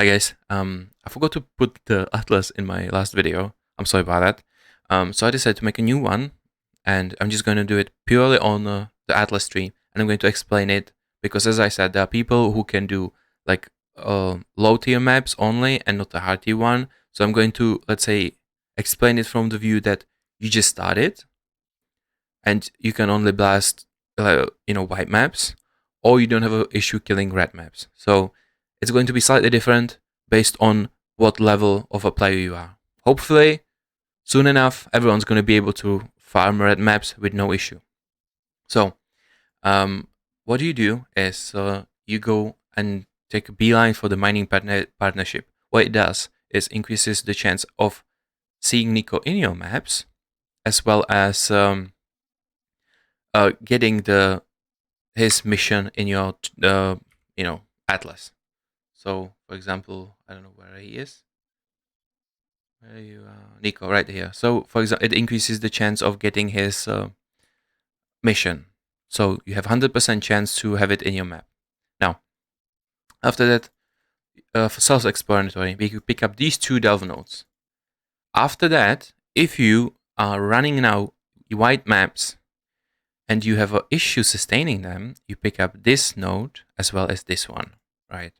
Hi guys, I forgot to put the atlas in my last video. I'm sorry about that. So I decided to make a new one, and I'm just going to do it purely on the atlas tree, and I'm going to explain it because, as I said, there are people who can do like low tier maps only and not the hard tier one. So I'm going to, let's say, explain it from the view that you just started, and you can only blast, white maps, or you don't have an issue killing red maps. So it's going to be slightly different based on what level of a player you are. Hopefully, soon enough, everyone's going to be able to farm red maps with no issue. So, what you do is you go and take a beeline for the mining partnership. What it does is increases the chance of seeing Nico in your maps, as well as getting his mission in your atlas. So, for example, I don't know where he is. Where are you, Nico? Right here. So, for example, it increases the chance of getting his mission. So you have 100% chance to have it in your map. Now, after that, for self-explanatory, we could pick up these two delve nodes. After that, if you are running now white maps and you have an issue sustaining them, you pick up this node as well as this one, right?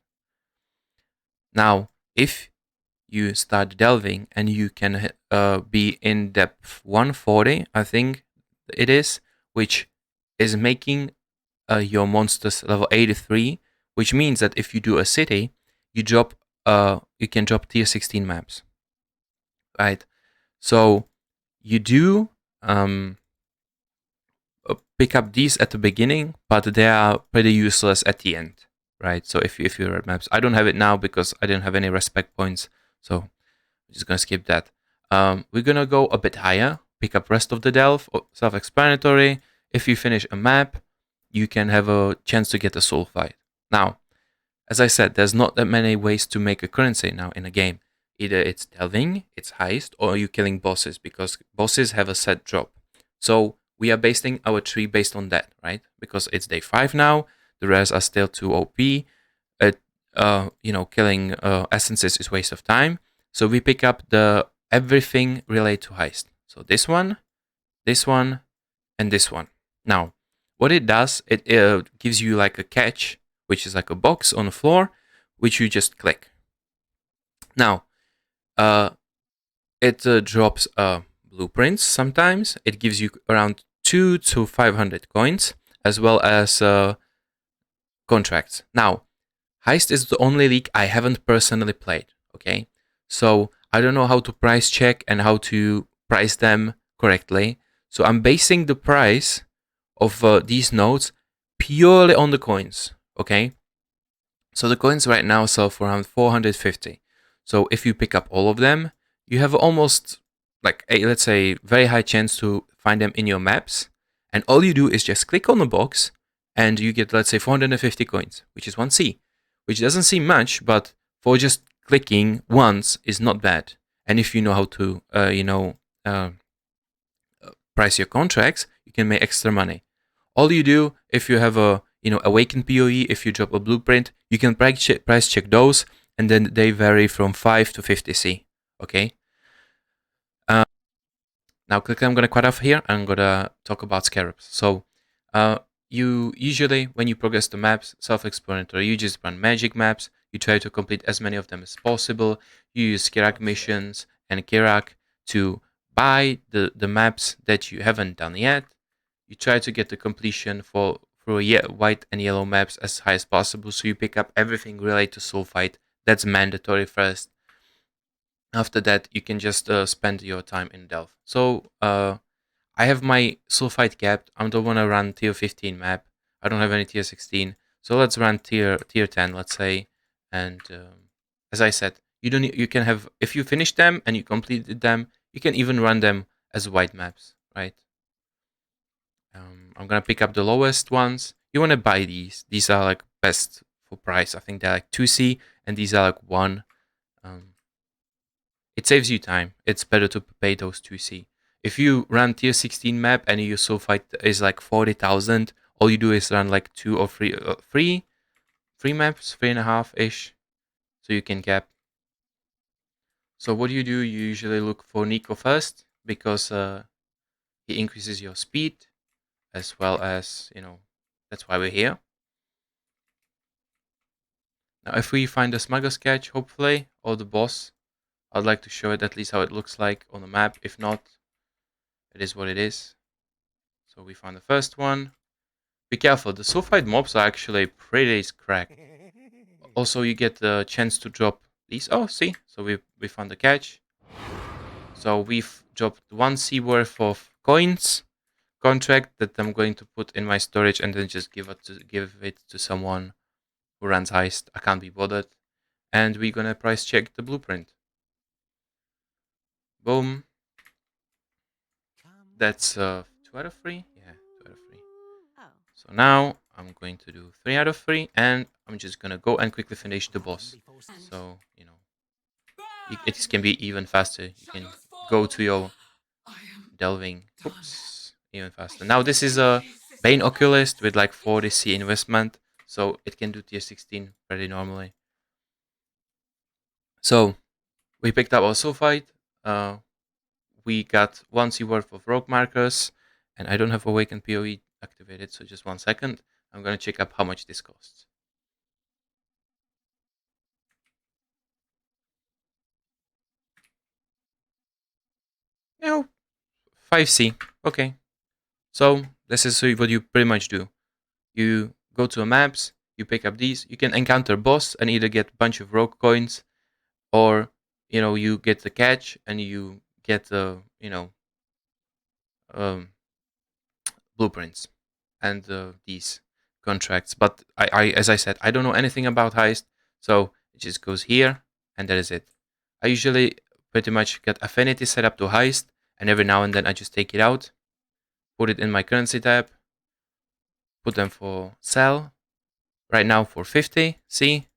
Now, if you start delving and you can be in depth 140, I think it is, which is making your monsters level 83, which means that if you do a city, you can drop tier 16 maps, right? So you do pick up these at the beginning, but they are pretty useless at the end, right? So if you read maps, I don't have it now because I didn't have any respect points, so I'm just gonna skip that. We're gonna go a bit higher, pick up rest of the delve, self-explanatory. If you finish a map, you can have a chance to get a soul fight. Now, as I said, there's not that many ways to make a currency now in a game. Either it's delving, it's heist, or you killing bosses, because bosses have a set drop. So we are basing our tree based on that, right? Because it's day 5 now, the rest are still too OP. Killing essences is waste of time. So we pick up the everything related to heist. So this one, and this one. Now, what it does, it gives you like a catch, which is like a box on the floor, which you just click. Now, it drops blueprints sometimes. It gives you around 2 to 500 coins, as well as contracts. Now, Heist is the only league I haven't personally played, okay? So I don't know how to price check and how to price them correctly. So I'm basing the price of these nodes purely on the coins, okay? So the coins right now sell for around 450. So if you pick up all of them, you have almost like a, let's say, very high chance to find them in your maps. And all you do is just click on the box and you get, let's say, 450 coins, which is 1C, which doesn't seem much, but for just clicking once is not bad. And if you know how to, price your contracts, you can make extra money. All you do, if you have a awakened PoE, if you drop a blueprint, you can price check those, and then they vary from 5 to 50C. Okay. Now quickly, I'm gonna cut off here. I'm gonna talk about scarabs. So, you usually, when you progress the maps, self-explanatory, you just run magic maps. You try to complete as many of them as possible. You use Kirak missions and Kirak to buy the maps that you haven't done yet. You try to get the completion through white and yellow maps as high as possible. So you pick up everything related to soul fight. That's mandatory first. After that, you can just spend your time in delve. So I have my soul fight capped. I don't want to run tier 15 map. I don't have any tier 16. So let's run tier 10, let's say. And as I said, you can have, if you finish them and you completed them, you can even run them as white maps, right? I'm gonna pick up the lowest ones. You want to buy these. These are like best for price. I think they're like 2C, and these are like 1. It saves you time. It's better to pay those 2C. If you run tier 16 map and your soul fight is like 40,000, all you do is run like 2 or 3 maps, 3.5 ish. so you can cap. So what you do, you usually look for Nico first, because he increases your speed, as well as, that's why we're here. Now if we find the Smuggler's Catch, hopefully, or the boss, I'd like to show it at least how it looks like on the map. If not, it is what it is. So we found the first one. Be careful, the sulfide mobs are actually pretty crack. Also, you get the chance to drop these. Oh, see, so we found the catch. So we've dropped 1 C worth of coins contract that I'm going to put in my storage, and then just give it to someone who runs heist. I can't be bothered. And we're gonna price check the blueprint. Boom. That's 2 out of 3. Yeah, 2 out of 3. So now I'm going to do 3 out of 3, and I'm just gonna go and quickly finish the boss. So it can be even faster. You can go to your delving. Oops, even faster. Now this is a Bane Oculist with like 40 C investment, so it can do tier 16 pretty normally. So we picked up our sulfide. We got 1 C worth of rogue markers, and I don't have Awakened PoE activated, so just 1 second. I'm gonna check up how much this costs. 5C. Okay. So this is what you pretty much do. You go to maps, you pick up these. You can encounter boss and either get a bunch of rogue coins, or you get the catch and you get the blueprints and these contracts. But I, as I said, I don't know anything about heist, so it just goes here and that is it. I usually pretty much get affinity set up to heist, and every now and then I just take it out, put it in my currency tab, put them for sell. Right now for 50, see?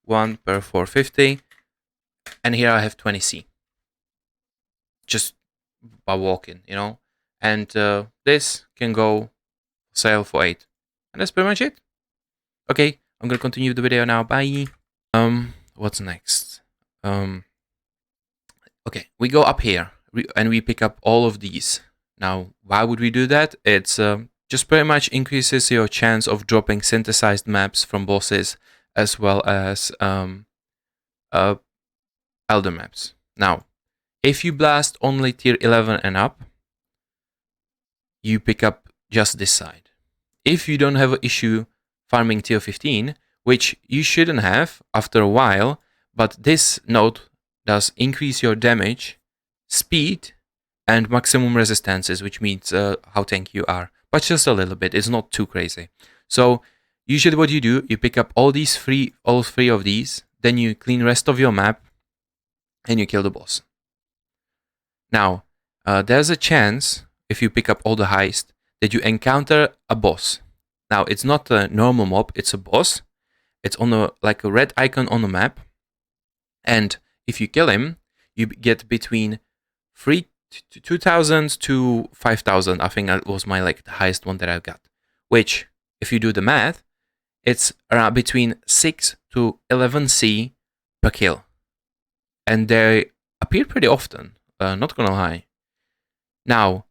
1 per 450. And here I have 20C. Just by walking, And this can go sale for 8. And that's pretty much it. Okay, I'm gonna continue the video now. Bye. What's next? Okay, we go up here and we pick up all of these. Now, why would we do that? It's just pretty much increases your chance of dropping synthesized maps from bosses, as well as elder maps. Now, if you blast only tier 11 and up, you pick up just this side. If you don't have an issue farming tier 15, which you shouldn't have after a while, but this node does increase your damage, speed, and maximum resistances, which means how tanky you are. But just a little bit, it's not too crazy. So usually what you do, you pick up all three of these, then you clean rest of your map, and you kill the boss. Now, there's a chance, if you pick up all the heist, that you encounter a boss. Now, it's not a normal mob, it's a boss. It's on like a red icon on the map. And if you kill him, you get between 2,000 to 5,000. I think that was the highest one that I got. Which, if you do the math, it's around between 6 to 11C per kill. And they appear pretty often, not gonna lie. Now,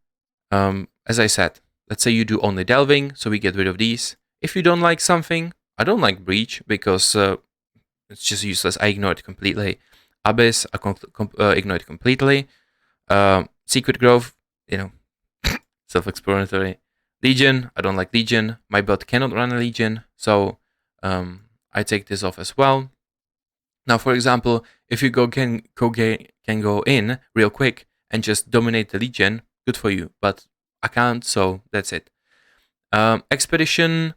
as I said, let's say you do only delving, so we get rid of these. If you don't like something, I don't like breach because it's just useless. I ignore it completely. Abyss, I ignore it completely. Secret Grove, self-explanatory. Legion, I don't like Legion. My build cannot run a Legion, so I take this off as well. Now, for example, if you can go in real quick and just dominate the Legion, good for you. But I can't, so that's it. Expedition,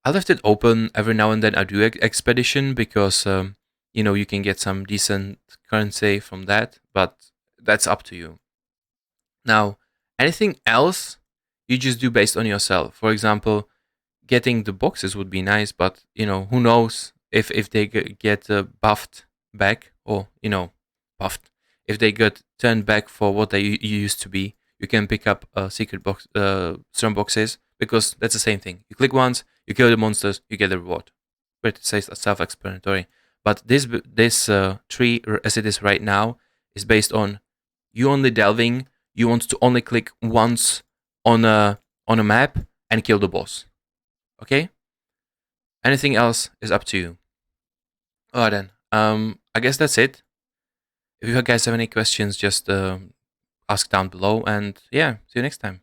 I left it open. Every now and then I do Expedition because you can get some decent currency from that, but that's up to you. Now, anything else you just do based on yourself. For example, getting the boxes would be nice, but who knows if they get buffed back, or buffed. If they get turned back for what they used to be, you can pick up secret box, strong boxes, because that's the same thing. You click once, you kill the monsters, you get the reward. Pretty self-explanatory. But this tree, as it is right now, is based on you only delving. You want to only click once on a map and kill the boss. Okay. Anything else is up to you. Alright then. I guess that's it. If you guys have any questions, just ask down below. And yeah, see you next time.